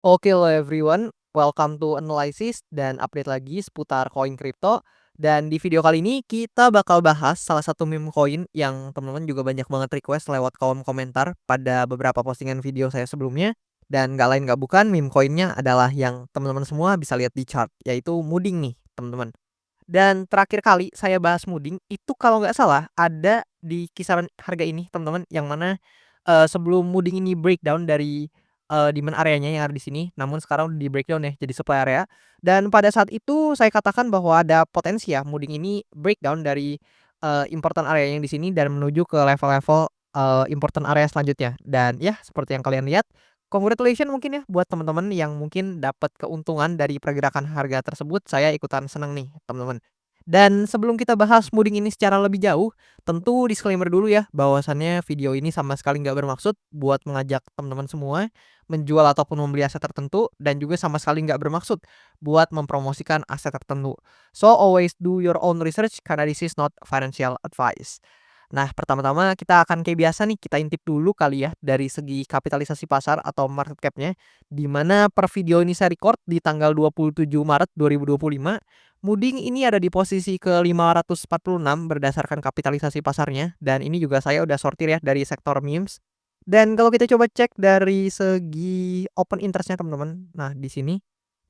Oke lo everyone, welcome to analysis dan update lagi seputar koin kripto. Dan di video kali ini kita bakal bahas salah satu meme koin yang teman-teman juga banyak banget request lewat kolom komentar pada beberapa postingan video saya sebelumnya. Dan nggak lain nggak bukan meme koinnya adalah yang teman-teman semua bisa lihat di chart, yaitu Mooding nih teman-teman. Dan terakhir kali saya bahas Mooding itu kalau nggak salah ada di kisaran harga ini teman-teman, yang mana, sebelum Mooding ini breakdown dari, demand area-nya yang ada di sini, namun sekarang di breakdown ya jadi supply area. Dan pada saat itu saya katakan bahwa ada potensi ya Mooding ini breakdown dari, important area yang di sini dan menuju ke level-level, important area selanjutnya. Dan ya seperti yang kalian lihat, congratulation mungkin ya buat teman-teman yang mungkin dapat keuntungan dari pergerakan harga tersebut, saya ikutan seneng nih teman-teman. Dan sebelum kita bahas Mooding ini secara lebih jauh, tentu disclaimer dulu ya bahwasannya video ini sama sekali nggak bermaksud buat mengajak teman-teman semua menjual ataupun membeli aset tertentu, dan juga sama sekali nggak bermaksud buat mempromosikan aset tertentu. So always do your own research karena this is not financial advice. Nah, pertama-tama kita akan kayak biasa nih, kita intip dulu kali ya dari segi kapitalisasi pasar atau market cap-nya, di mana per video ini saya record di tanggal 27 Maret 2025, Mooding ini ada di posisi ke-546 berdasarkan kapitalisasi pasarnya, dan ini juga saya udah sortir ya dari sektor memes. Dan kalau kita coba cek dari segi open interest-nya teman-teman, nah di sini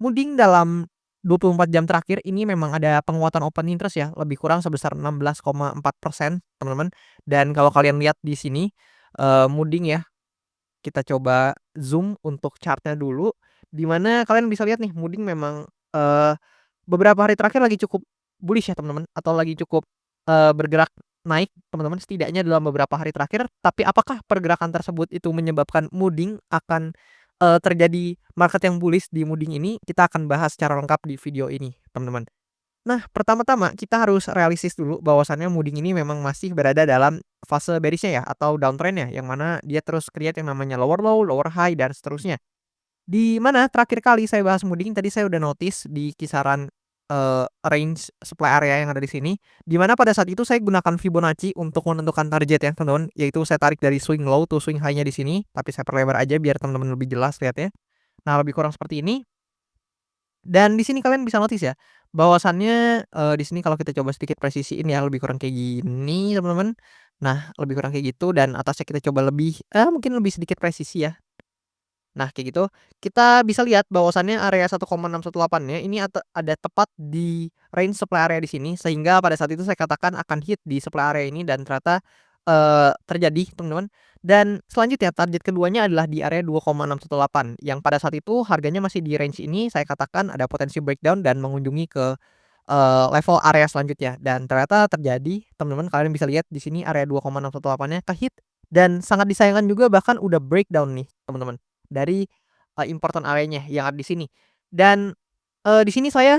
Mooding dalam 24 jam terakhir ini memang ada penguatan open interest ya, lebih kurang sebesar 16,4% teman-teman. Dan kalau kalian lihat di sini, Mooding ya, kita coba zoom untuk chart-nya dulu, di mana kalian bisa lihat nih Mooding memang, beberapa hari terakhir lagi cukup bullish ya teman-teman, atau lagi cukup, bergerak naik teman-teman, setidaknya dalam beberapa hari terakhir. Tapi apakah pergerakan tersebut itu menyebabkan Mooding akan, terjadi market yang bullish di Mooding ini? Kita akan bahas secara lengkap di video ini teman-teman. Nah, pertama-tama kita harus realistis dulu bahwasannya Mooding ini memang masih berada dalam fase bearish-nya ya, atau downtrend-nya, yang mana dia terus create yang namanya lower low, lower high, dan seterusnya. Di mana terakhir kali saya bahas Mooding tadi saya udah notice di kisaran, range supply area yang ada di sini, di mana pada saat itu saya gunakan Fibonacci untuk menentukan target ya teman-teman, yaitu saya tarik dari swing low to swing high-nya di sini, tapi saya perlebar aja biar teman-teman lebih jelas lihatnya. Nah, lebih kurang seperti ini. Dan di sini kalian bisa notice ya, bahwasannya, di sini kalau kita coba sedikit presisiin ya, lebih kurang kayak gini teman-teman. Nah, lebih kurang kayak gitu, dan atasnya kita coba lebih, mungkin lebih sedikit presisi ya. Nah, kayak gitu, kita bisa lihat bahwasannya area 1,618-nya ini ada tepat di range supply area di sini, sehingga pada saat itu saya katakan akan hit di supply area ini, dan ternyata, terjadi teman-teman. Dan selanjutnya target keduanya adalah di area 2,618, yang pada saat itu harganya masih di range ini, saya katakan ada potensi breakdown dan mengunjungi ke, level area selanjutnya. Dan ternyata terjadi teman-teman, kalian bisa lihat di sini area 2,618-nya ke-hit, dan sangat disayangkan juga bahkan udah breakdown nih teman-teman dari, important area-nya yang ada di sini. Dan, di sini saya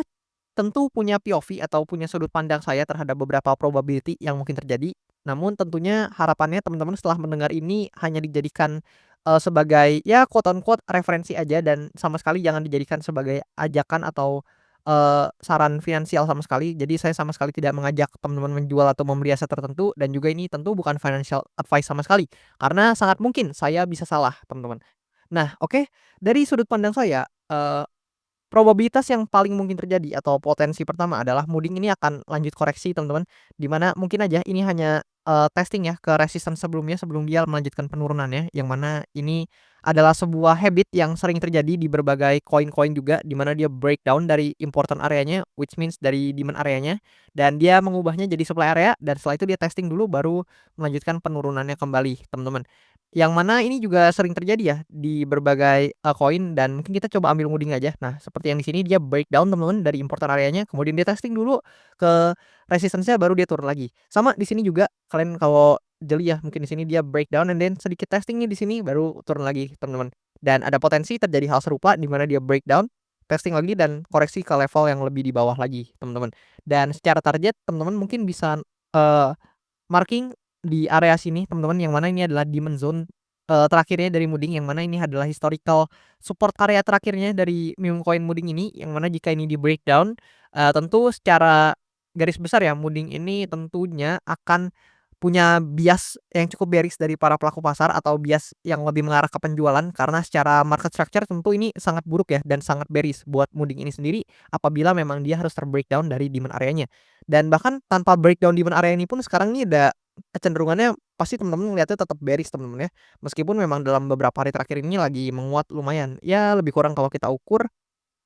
tentu punya POV atau punya sudut pandang saya terhadap beberapa probability yang mungkin terjadi. Namun tentunya harapannya teman-teman setelah mendengar ini hanya dijadikan, sebagai ya quote on quote referensi aja, dan sama sekali jangan dijadikan sebagai ajakan atau, saran finansial sama sekali. Jadi saya sama sekali tidak mengajak teman-teman menjual atau membeli aset tertentu, dan juga ini tentu bukan financial advice sama sekali, karena sangat mungkin saya bisa salah teman-teman. Nah, oke, dari sudut pandang saya, probabilitas yang paling mungkin terjadi atau potensi pertama adalah Mooding ini akan lanjut koreksi teman-teman, di mana mungkin aja ini hanya, testing ya ke resistance sebelumnya sebelum dia melanjutkan penurunannya, yang mana ini adalah sebuah habit yang sering terjadi di berbagai koin-koin juga, di mana dia breakdown dari important area-nya, which means dari demand area-nya, dan dia mengubahnya jadi supply area, dan setelah itu dia testing dulu baru melanjutkan penurunannya kembali teman-teman. Yang mana ini juga sering terjadi ya di berbagai, koin, dan mungkin kita coba ambil Mooding aja. Nah, seperti yang di sini dia breakdown teman-teman dari important area-nya, kemudian dia testing dulu ke resistance-nya baru dia turun lagi. Sama di sini juga kalian kalau jeli ya, mungkin di sini dia breakdown and then sedikit testing nih di sini baru turun lagi teman-teman. Dan ada potensi terjadi hal serupa di mana dia breakdown, testing lagi, dan koreksi ke level yang lebih di bawah lagi teman-teman. Dan secara target teman-teman mungkin bisa, eee marking di area sini teman-teman, yang mana ini adalah demand zone, terakhirnya dari Mooding, yang mana ini adalah historical support area terakhirnya dari meme coin Mooding ini, yang mana jika ini di-breakdown, tentu secara garis besar ya Mooding ini tentunya akan punya bias yang cukup bearish dari para pelaku pasar atau bias yang lebih mengarah ke penjualan karena secara market structure tentu ini sangat buruk ya dan sangat bearish buat Mudik ini sendiri apabila memang dia harus ter-breakdown dari demand area-nya. Dan bahkan tanpa breakdown demand area ini pun sekarang ini ada kecenderungannya pasti teman-teman ngeliatnya tetap bearish teman-teman ya. Meskipun memang dalam beberapa hari terakhir ini lagi menguat lumayan, ya lebih kurang kalau kita ukur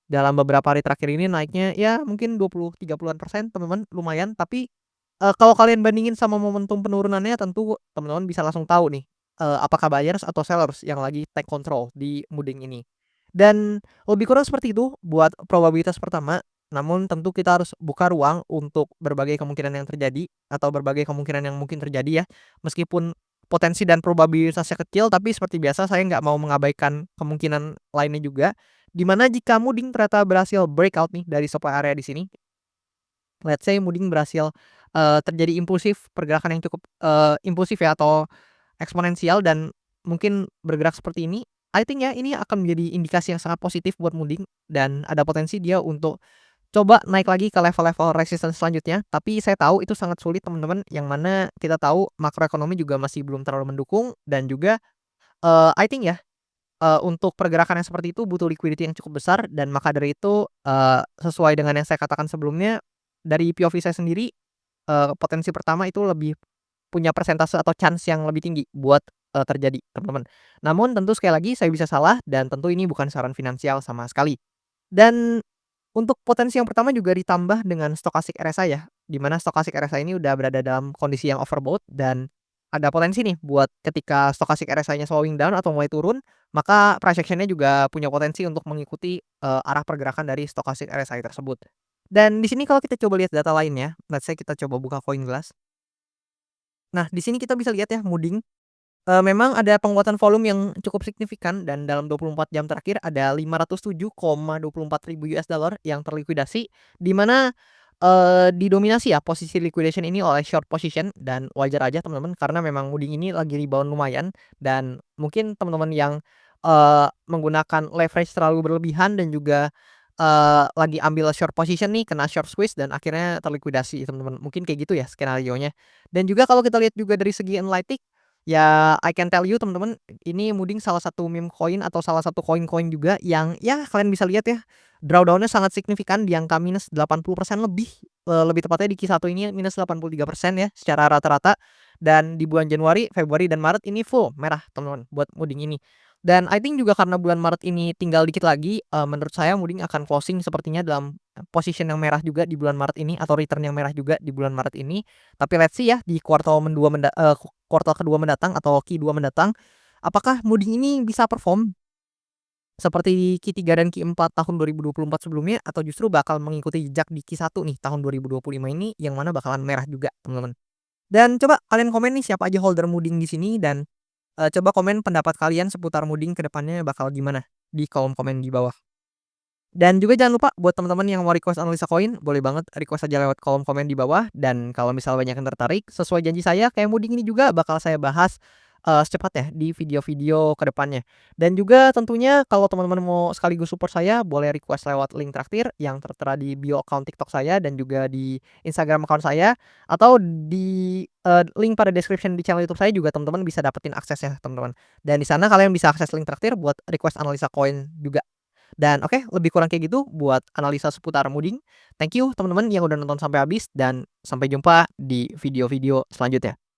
dalam beberapa hari terakhir ini naiknya ya mungkin 20-30-an% teman-teman, lumayan. Tapi, kalau kalian bandingin sama momentum penurunannya tentu teman-teman bisa langsung tahu nih, apakah buyers atau sellers yang lagi take control di Mudik ini. Dan lebih kurang seperti itu buat probabilitas pertama, namun tentu kita harus buka ruang untuk berbagai kemungkinan yang terjadi atau berbagai kemungkinan yang mungkin terjadi ya. Meskipun potensi dan probabilitasnya kecil, tapi seperti biasa saya nggak mau mengabaikan kemungkinan lainnya juga. Di mana jika Muding ternyata berhasil breakout nih dari supply area di sini, let's say Muding berhasil, terjadi impulsif, pergerakan yang cukup, impulsif ya atau eksponensial dan mungkin bergerak seperti ini, I think ya ini akan menjadi indikasi yang sangat positif buat Muding dan ada potensi dia untuk coba naik lagi ke level-level resistance selanjutnya. Tapi saya tahu itu sangat sulit teman-teman, yang mana kita tahu makroekonomi juga masih belum terlalu mendukung dan juga, I think ya untuk pergerakan yang seperti itu butuh liquidity yang cukup besar dan maka dari itu, sesuai dengan yang saya katakan sebelumnya, dari POV saya sendiri, potensi pertama itu lebih punya persentase atau chance yang lebih tinggi buat, terjadi teman-teman. Namun tentu sekali lagi saya bisa salah dan tentu ini bukan saran finansial sama sekali. Dan untuk potensi yang pertama juga ditambah dengan stochastic RSI ya, di mana stochastic RSI ini udah berada dalam kondisi yang overbought dan ada potensi nih buat ketika stochastic RSI-nya slowing down atau mulai turun, maka price action-nya juga punya potensi untuk mengikuti, arah pergerakan dari stochastic RSI tersebut. Dan di sini kalau kita coba lihat data lainnya, let's say kita coba buka CoinGlass. Nah, di sini kita bisa lihat ya Mudding, memang ada penguatan volume yang cukup signifikan dan dalam 24 jam terakhir ada 507,24 ribu US dollar yang terlikuidasi, di mana, didominasi ya posisi liquidation ini oleh short position dan wajar aja teman-teman karena memang Mudding ini lagi rebound lumayan dan mungkin teman-teman yang, menggunakan leverage terlalu berlebihan dan juga, lagi ambil short position nih kena short squeeze dan akhirnya terlikuidasi teman-teman, mungkin kayak gitu ya skenarionya. Dan juga kalau kita lihat juga dari segi analytic, ya, I can tell you teman-teman, ini Mudding salah satu meme coin atau salah satu koin-koin juga yang ya kalian bisa lihat ya, drawdown-nya sangat signifikan di angka minus 80% lebih, lebih tepatnya di Q1 ini minus 83% ya secara rata-rata. Dan di bulan Januari, Februari, dan Maret ini full merah teman-teman buat Mudding ini. Dan I think juga karena bulan Maret ini tinggal dikit lagi, menurut saya Mudding akan closing sepertinya dalam, position yang merah juga di bulan Maret ini atau return yang merah juga di bulan Maret ini. Tapi let's see ya di kuartal kedua mendatang atau Q2 mendatang, apakah Mudding ini bisa perform seperti di Q3 dan Q4 tahun 2024 sebelumnya atau justru bakal mengikuti jejak di Q1 nih tahun 2025 ini yang mana bakalan merah juga, teman-teman. Dan coba kalian komen nih siapa aja holder Mudding di sini dan, coba komen pendapat kalian seputar Mudding ke depannya bakal gimana di kolom komen di bawah. Dan juga jangan lupa buat teman-teman yang mau request analisa koin, boleh banget request aja lewat kolom komen di bawah. Dan kalau misal banyak yang tertarik, sesuai janji saya kayak Mudding ini juga bakal saya bahas, secepatnya di video-video ke depannya. Dan juga tentunya kalau teman-teman mau sekaligus support saya, boleh request lewat link traktir yang tertera di bio account TikTok saya dan juga di Instagram account saya, atau di, link pada description di channel YouTube saya juga teman-teman bisa dapetin aksesnya teman-teman. Dan di sana kalian bisa akses link traktir buat request analisa koin juga. Dan oke, lebih kurang kayak gitu buat analisa seputar Mudding. Thank you teman-teman yang udah nonton sampai habis dan sampai jumpa di video-video selanjutnya.